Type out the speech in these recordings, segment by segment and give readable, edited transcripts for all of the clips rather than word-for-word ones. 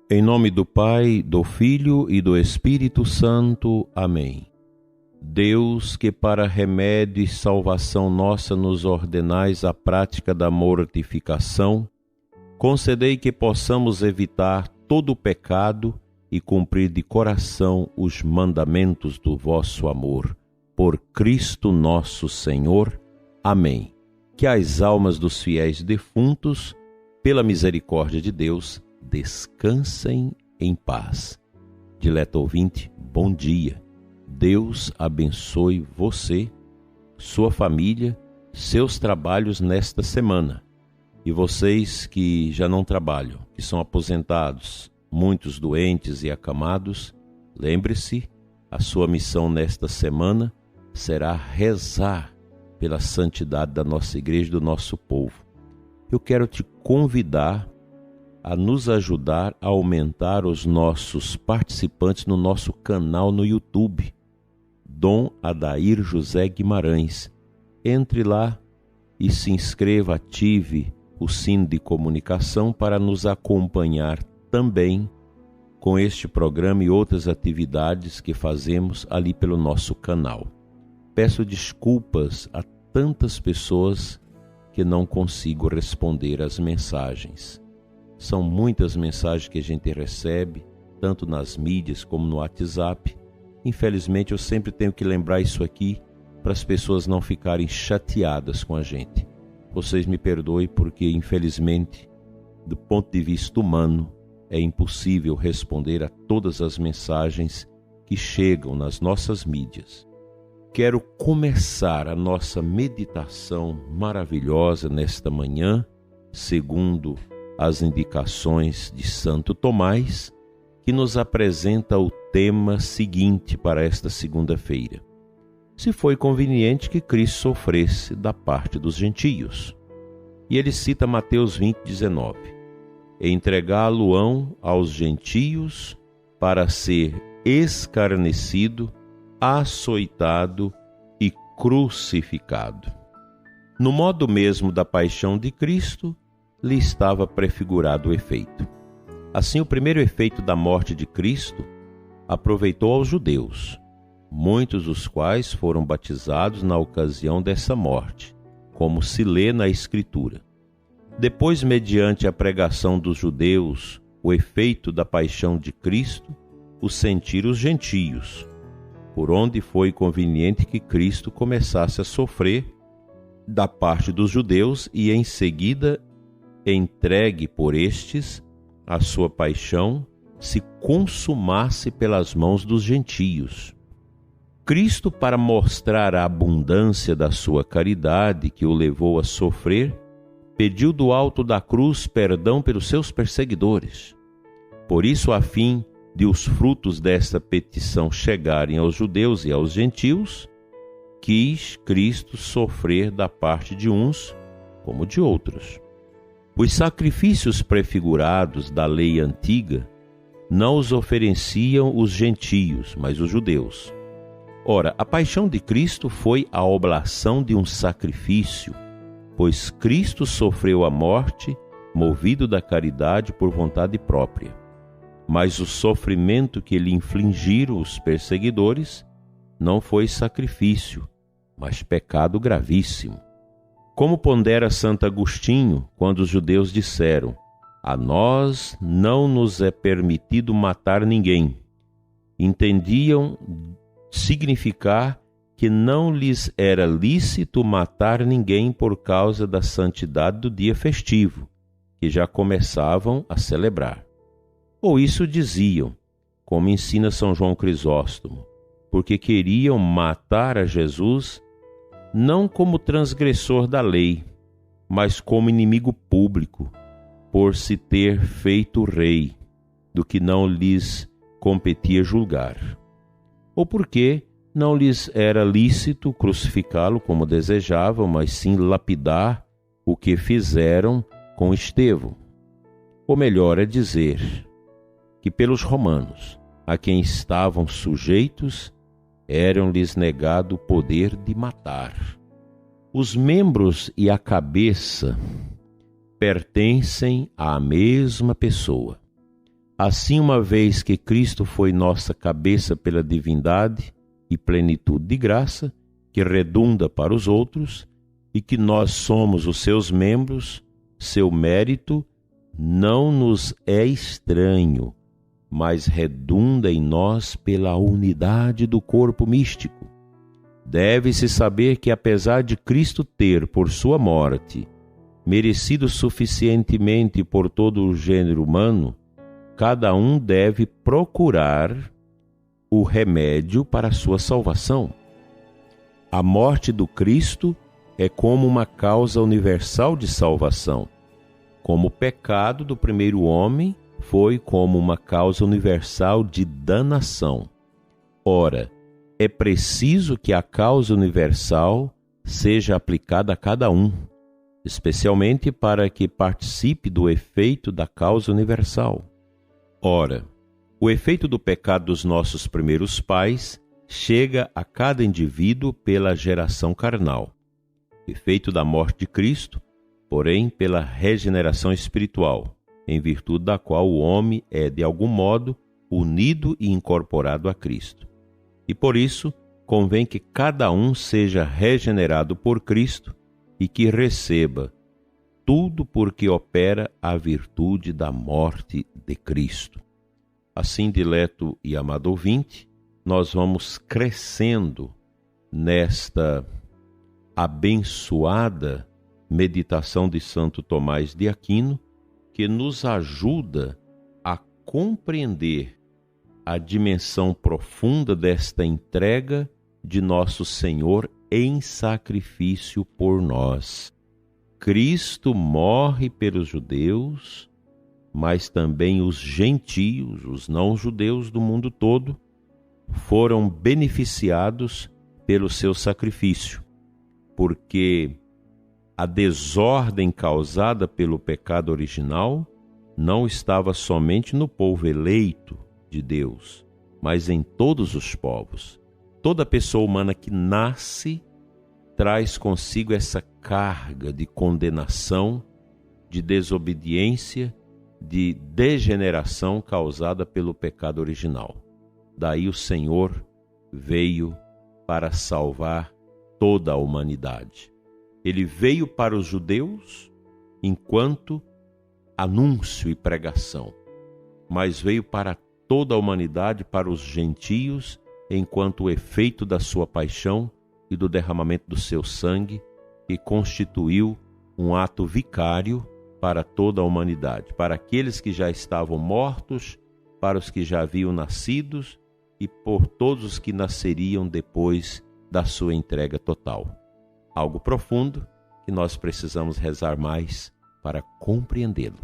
Em nome do Pai, do Filho e do Espírito Santo. Amém. Deus, que para remédio e salvação nossa nos ordenais a prática da mortificação, concedei que possamos evitar todo o pecado e cumprir de coração os mandamentos do vosso amor. Por Cristo nosso Senhor. Amém. Que as almas dos fiéis defuntos, pela misericórdia de Deus, descansem em paz. Dileto ouvinte, bom dia. Deus abençoe você, sua família, seus trabalhos nesta semana. E vocês que já não trabalham, que são aposentados, muitos doentes e acamados, lembre-se, a sua missão nesta semana será rezar pela santidade da nossa igreja e do nosso povo. Eu quero te convidar a nos ajudar a aumentar os nossos participantes no nosso canal no YouTube, Dom Adair José Guimarães. Entre lá e se inscreva, ative o sino de comunicação para nos acompanhar também com este programa e outras atividades que fazemos ali pelo nosso canal. Peço desculpas a tantas pessoas que não consigo responder as mensagens. São muitas mensagens que a gente recebe, tanto nas mídias como no WhatsApp. Infelizmente, eu sempre tenho que lembrar isso aqui para as pessoas não ficarem chateadas com a gente. Vocês me perdoem porque, infelizmente, do ponto de vista humano, é impossível responder a todas as mensagens que chegam nas nossas mídias. Quero começar a nossa meditação maravilhosa nesta manhã, segundo as indicações de Santo Tomás, que nos apresenta o tema seguinte para esta segunda-feira: se foi conveniente que Cristo sofresse da parte dos gentios. E ele cita Mateus 20:19: entregá-lo-ão aos gentios para ser escarnecido, açoitado e crucificado. No modo mesmo da paixão de Cristo, lhe estava prefigurado o efeito. Assim, o primeiro efeito da morte de Cristo aproveitou aos judeus, muitos dos quais foram batizados na ocasião dessa morte, como se lê na Escritura. Depois, mediante a pregação dos judeus, o efeito da paixão de Cristo o sentiram os gentios, por onde foi conveniente que Cristo começasse a sofrer da parte dos judeus e, em seguida, entregue por estes, a sua paixão se consumasse pelas mãos dos gentios. Cristo, para mostrar a abundância da sua caridade que o levou a sofrer, pediu do alto da cruz perdão pelos seus perseguidores. Por isso, a fim de os frutos desta petição chegarem aos judeus e aos gentios, quis Cristo sofrer da parte de uns como de outros. Os sacrifícios prefigurados da lei antiga não os ofereciam os gentios, mas os judeus. Ora, a paixão de Cristo foi a oblação de um sacrifício, pois Cristo sofreu a morte, movido da caridade por vontade própria. Mas o sofrimento que lhe infligiram os perseguidores não foi sacrifício, mas pecado gravíssimo. Como pondera Santo Agostinho quando os judeus disseram: a nós não nos é permitido matar ninguém, entendiam significar que não lhes era lícito matar ninguém por causa da santidade do dia festivo, que já começavam a celebrar. Ou isso diziam, como ensina São João Crisóstomo, porque queriam matar a Jesus não como transgressor da lei, mas como inimigo público, por se ter feito rei, do que não lhes competia julgar. Ou porque não lhes era lícito crucificá-lo como desejavam, mas sim lapidar o que fizeram com Estevão. Ou melhor é dizer que pelos romanos, a quem estavam sujeitos, era-lhes negado o poder de matar. Os membros e a cabeça pertencem à mesma pessoa, Assim, uma vez que Cristo foi nossa cabeça pela divindade e plenitude de graça, que redunda para os outros, e que nós somos os seus membros, seu mérito não nos é estranho, mas redunda em nós pela unidade do corpo místico. Deve-se saber que, apesar de Cristo ter, por sua morte, merecido suficientemente por todo o gênero humano, cada um deve procurar o remédio para a sua salvação. A morte do Cristo é como uma causa universal de salvação, como o pecado do primeiro homem foi como uma causa universal de danação. Ora, é preciso que a causa universal seja aplicada a cada um, especialmente para que participe do efeito da causa universal. Ora, o efeito do pecado dos nossos primeiros pais chega a cada indivíduo pela geração carnal. O efeito da morte de Cristo, porém, pela regeneração espiritual, em virtude da qual o homem é, de algum modo, unido e incorporado a Cristo. E por isso, convém que cada um seja regenerado por Cristo e que receba tudo porque opera a virtude da morte de Cristo. Assim, dileto e amado ouvinte, nós vamos crescendo nesta abençoada meditação de Santo Tomás de Aquino, que nos ajuda a compreender a dimensão profunda desta entrega de nosso Senhor em sacrifício por nós. Cristo morre pelos judeus, mas também os gentios, os não-judeus do mundo todo, foram beneficiados pelo seu sacrifício, porque a desordem causada pelo pecado original não estava somente no povo eleito de Deus, mas em todos os povos. Toda pessoa humana que nasce traz consigo essa carga de condenação, de desobediência, de degeneração causada pelo pecado original. Daí o Senhor veio para salvar toda a humanidade. Ele veio para os judeus enquanto anúncio e pregação, mas veio para toda a humanidade, para os gentios, enquanto o efeito da sua paixão e do derramamento do seu sangue, que constituiu um ato vicário para toda a humanidade, para aqueles que já estavam mortos, para os que já haviam nascidos e por todos os que nasceriam depois da sua entrega total. Algo profundo que nós precisamos rezar mais para compreendê-lo.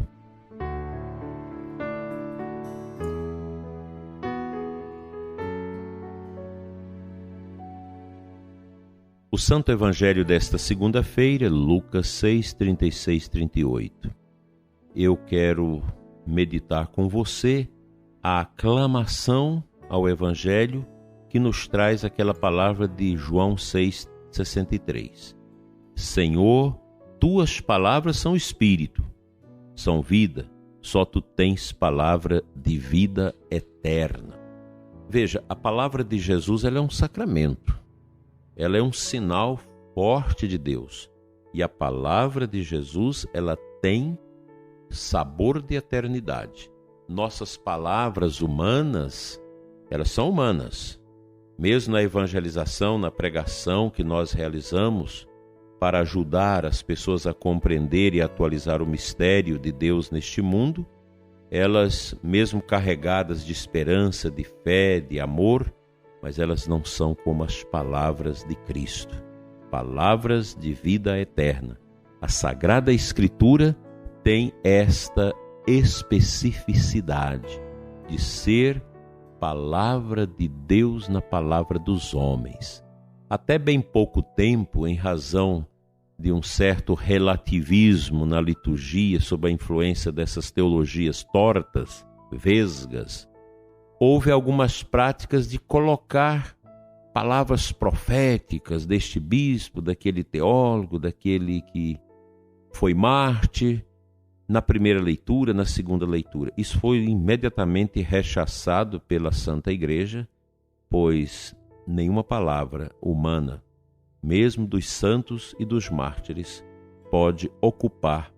O Santo Evangelho desta segunda-feira, Lucas 6, 36, 38. Eu quero meditar com você a aclamação ao Evangelho que nos traz aquela palavra de João 6, 63. Senhor, tuas palavras são espírito, são vida, só tu tens palavra de vida eterna. Veja, a palavra de Jesus ela é um sacramento, ela é um sinal forte de Deus. E a palavra de Jesus ela tem sabor de eternidade. Nossas palavras humanas, elas são humanas. Mesmo na evangelização, na pregação que nós realizamos para ajudar as pessoas a compreender e atualizar o mistério de Deus neste mundo, elas, mesmo carregadas de esperança, de fé, de amor, mas elas não são como as palavras de Cristo, palavras de vida eterna. A Sagrada Escritura tem esta especificidade de ser palavra de Deus na palavra dos homens. Até bem pouco tempo, em razão de um certo relativismo na liturgia sob a influência dessas teologias tortas, vesgas, houve algumas práticas de colocar palavras proféticas deste bispo, daquele teólogo, daquele que foi mártir, na primeira leitura, na segunda leitura. Isso foi imediatamente rechaçado pela Santa Igreja, pois nenhuma palavra humana, mesmo dos santos e dos mártires, pode ocupar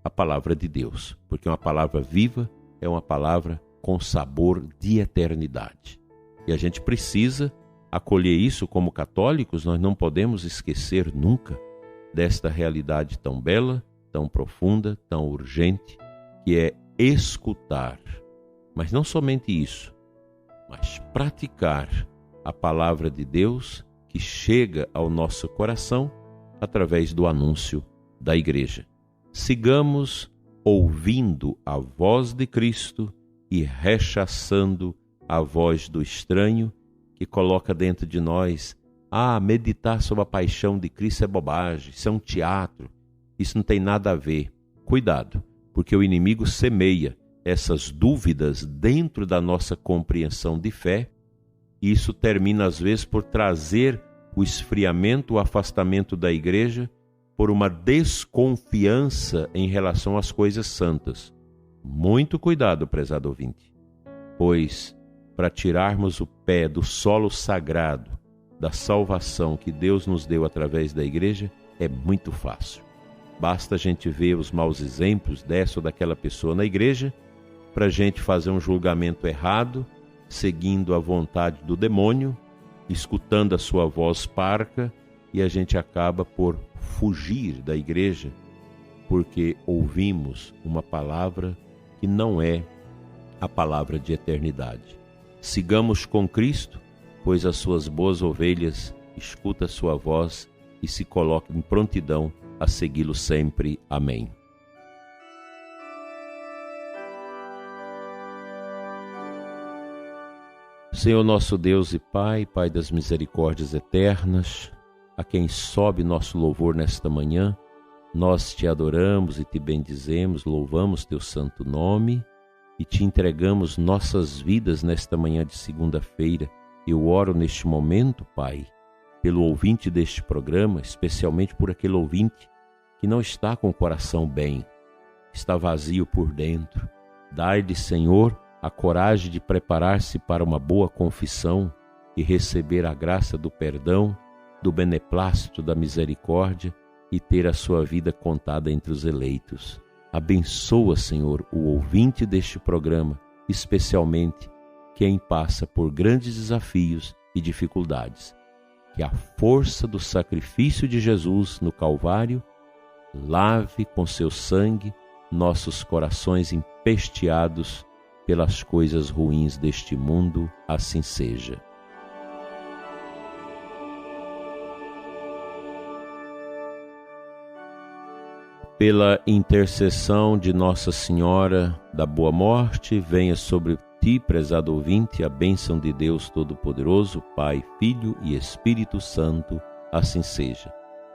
a palavra de Deus, porque uma palavra viva é uma palavra com sabor de eternidade. E a gente precisa acolher isso como católicos. Nós não podemos esquecer nunca desta realidade tão bela, tão profunda, tão urgente, que é escutar, mas não somente isso, mas praticar a palavra de Deus que chega ao nosso coração através do anúncio da Igreja. Sigamos ouvindo a voz de Cristo e rechaçando a voz do estranho que coloca dentro de nós: meditar sobre a paixão de Cristo é bobagem, isso é um teatro, isso não tem nada a ver. Cuidado, porque o inimigo semeia essas dúvidas dentro da nossa compreensão de fé, e isso termina às vezes por trazer o esfriamento, o afastamento da Igreja, por uma desconfiança em relação às coisas santas. Muito cuidado, prezado ouvinte, pois para tirarmos o pé do solo sagrado da salvação que Deus nos deu através da Igreja é muito fácil. Basta a gente ver os maus exemplos dessa ou daquela pessoa na Igreja para a gente fazer um julgamento errado, seguindo a vontade do demônio, escutando a sua voz parca, e a gente acaba por fugir da Igreja porque ouvimos uma palavra que não é a palavra de eternidade. Sigamos com Cristo, pois as suas boas ovelhas escutam a sua voz e se colocam em prontidão a segui-lo sempre. Amém. Senhor nosso Deus e Pai, Pai das misericórdias eternas, a quem sobe nosso louvor nesta manhã, nós te adoramos e te bendizemos, louvamos teu santo nome e te entregamos nossas vidas nesta manhã de segunda-feira. Eu oro neste momento, Pai, pelo ouvinte deste programa, especialmente por aquele ouvinte que não está com o coração bem, está vazio por dentro. Dai-lhe, Senhor, a coragem de preparar-se para uma boa confissão e receber a graça do perdão, do beneplácito, da misericórdia e ter a sua vida contada entre os eleitos. Abençoa, Senhor, o ouvinte deste programa, especialmente quem passa por grandes desafios e dificuldades. Que a força do sacrifício de Jesus no Calvário lave com seu sangue nossos corações empesteados pelas coisas ruins deste mundo, assim seja. Pela intercessão de Nossa Senhora da Boa Morte, venha sobre ti, prezado ouvinte, a bênção de Deus Todo-Poderoso, Pai, Filho e Espírito Santo, assim seja.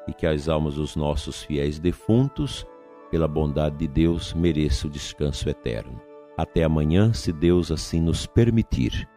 E que as almas dos nossos fiéis defuntos, pela bondade de Deus, mereçam o descanso eterno. Até amanhã, se Deus assim nos permitir.